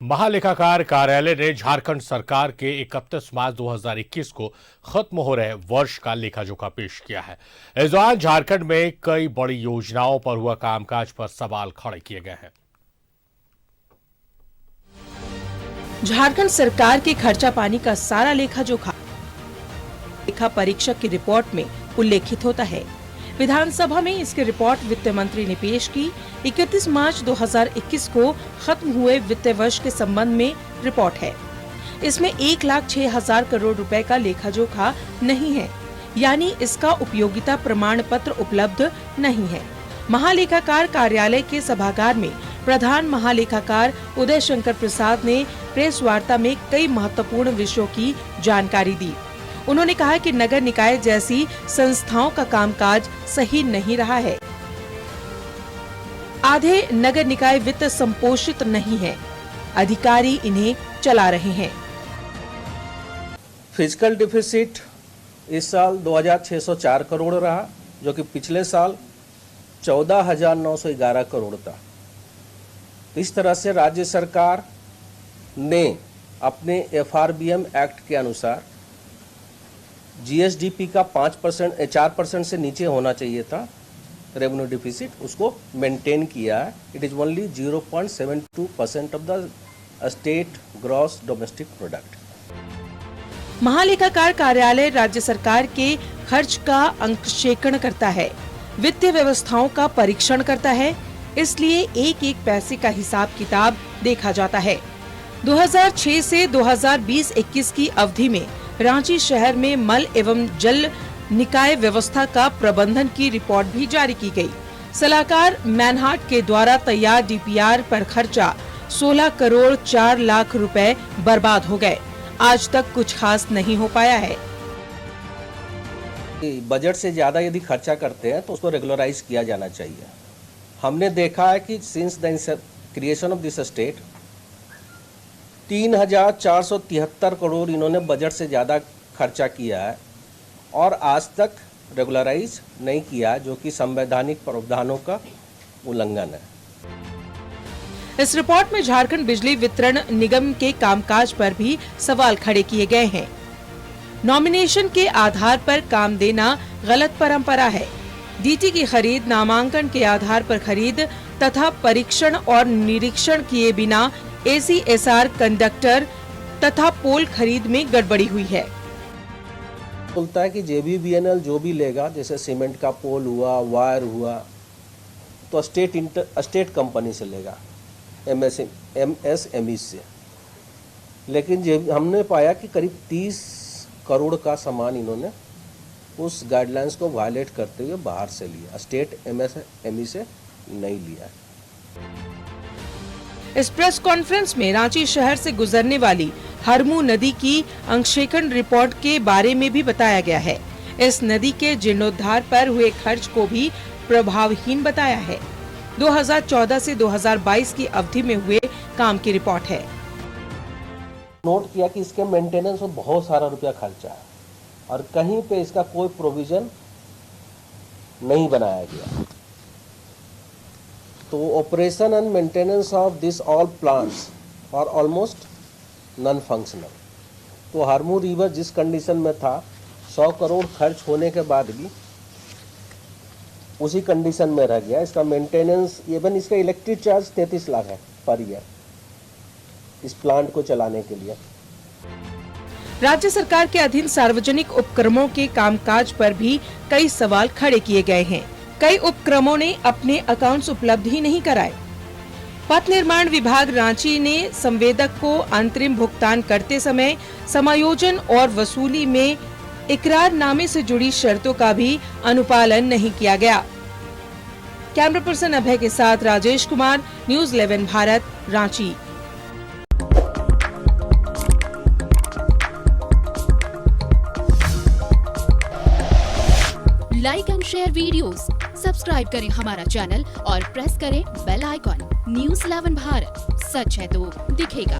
महालेखाकार कार्यालय ने झारखंड सरकार के 31 मार्च 2021 को खत्म हो रहे वर्ष का लेखा जोखा पेश किया है। इस दौरान झारखंड में कई बड़ी योजनाओं पर हुआ कामकाज पर सवाल खड़े किए गए हैं। झारखंड सरकार के खर्चा पानी का सारा लेखा जोखा लेखा परीक्षक की रिपोर्ट में उल्लेखित होता है। विधानसभा में इसकी रिपोर्ट वित्त मंत्री ने पेश की। 31 मार्च 2021 को खत्म हुए वित्तीय वर्ष के संबंध में रिपोर्ट है। इसमें 1,06,000 करोड़ रुपए का लेखा जोखा नहीं है, यानी इसका उपयोगिता प्रमाण पत्र उपलब्ध नहीं है। महालेखाकार कार्यालय के सभागार में प्रधान महालेखाकार उदय शंकर प्रसाद ने प्रेस वार्ता में कई महत्वपूर्ण विषयों की जानकारी दी। उन्होंने कहा कि नगर निकाय जैसी संस्थाओं का कामकाज सही नहीं रहा है। आधे नगर निकाय वित्त संपोषित नहीं है, अधिकारी इन्हें चला रहे हैं। फिजिकल डिफिसिट इस साल 2,604 करोड़ रहा, जो कि पिछले साल 14,911 करोड़ था। इस तरह से राज्य सरकार ने अपने FRBM एक्ट के अनुसार GSDP का 4% से नीचे होना चाहिए था रेवेन्यू डिफिसिट, उसको मेंटेन किया है। It is only 0.72% of the state gross domestic product. महालेखाकार कार्यालय राज्य सरकार के खर्च का अंकेक्षण करता है, वित्तीय व्यवस्थाओं का परीक्षण करता है, इसलिए एक एक पैसे का हिसाब किताब देखा जाता है। 2006 से 2020-21 की अवधि में रांची शहर में मल एवं जल निकाय व्यवस्था का प्रबंधन की रिपोर्ट भी जारी की गई। सलाहकार मैनहार्ट के द्वारा तैयार DPR पर खर्चा 16 करोड़ 4 लाख रुपए बर्बाद हो गए। आज तक कुछ खास नहीं हो पाया है। बजट से ज्यादा यदि खर्चा करते हैं तो उसको रेगुलराइज किया जाना चाहिए। हमने देखा है कि since the creation of this state 3,473 crore इन्होंने बजट से ज़्यादा खर्चा किया है और आज तक रेगुलराइज नहीं किया, जो कि संवैधानिक प्रावधानों का उल्लंघन है। इस रिपोर्ट में झारखंड बिजली वितरण निगम के कामकाज पर भी सवाल खड़े किए गए हैं। नॉमिनेशन के आधार पर काम देना गलत परंपरा है। DT की खरीद नामांकन के आधार पर खरीद तथा परीक्षण और निरीक्षण किए बिना ACSR कंडक्टर तथा पोल खरीद में गड़बड़ी हुई है। बोलता है कि JBVNL जो भी लेगा, जैसे सीमेंट का पोल हुआ, वायर हुआ, तो स्टेट कंपनी से लेगा, MSME से। लेकिन हमने पाया कि करीब 30 करोड़ का सामान इन्होंने उस गाइडलाइंस को वायलेट करते हुए बाहर से लिया, स्टेट MSME से नहीं लिया। इस प्रेस कॉन्फ्रेंस में रांची शहर से गुजरने वाली हरमू नदी की अंकेक्षण रिपोर्ट के बारे में भी बताया गया है। इस नदी के जीर्णोद्धार पर हुए खर्च को भी प्रभावहीन बताया है। 2014 से 2022 की अवधि में हुए काम की रिपोर्ट है। नोट किया कि इसके मेंटेनेंस में बहुत सारा रुपया खर्चा है और कहीं पे इसका कोई प्रोविजन नहीं बनाया गया। तो operation and maintenance of this all plants are almost non functional. तो हरमू रिवर जिस कंडीशन में था, 100 करोड़ खर्च होने के बाद भी उसी कंडीशन में रह गया। इसका मेंटेनेंस, इवन इसका इलेक्ट्रिक चार्ज 33 लाख है पर ईयर इस प्लांट को चलाने के लिए। राज्य सरकार के अधीन सार्वजनिक उपक्रमों के कामकाज पर भी कई सवाल खड़े किए गए हैं। कई उपक्रमों ने अपने अकाउंट्स उपलब्ध ही नहीं कराए। पथ निर्माण विभाग रांची ने संवेदक को अंतरिम भुगतान करते समय समायोजन और वसूली में इकरारनामे से जुड़ी शर्तों का भी अनुपालन नहीं किया गया। कैमरा पर्सन अभय के साथ Rajesh Kumar, news 11 Bharat, Ranchi. Like and share videos, subscribe करें हमारा चैनल और प्रेस करें बेल आइकॉन। न्यूज़ 11 भारत, सच है तो दिखेगा।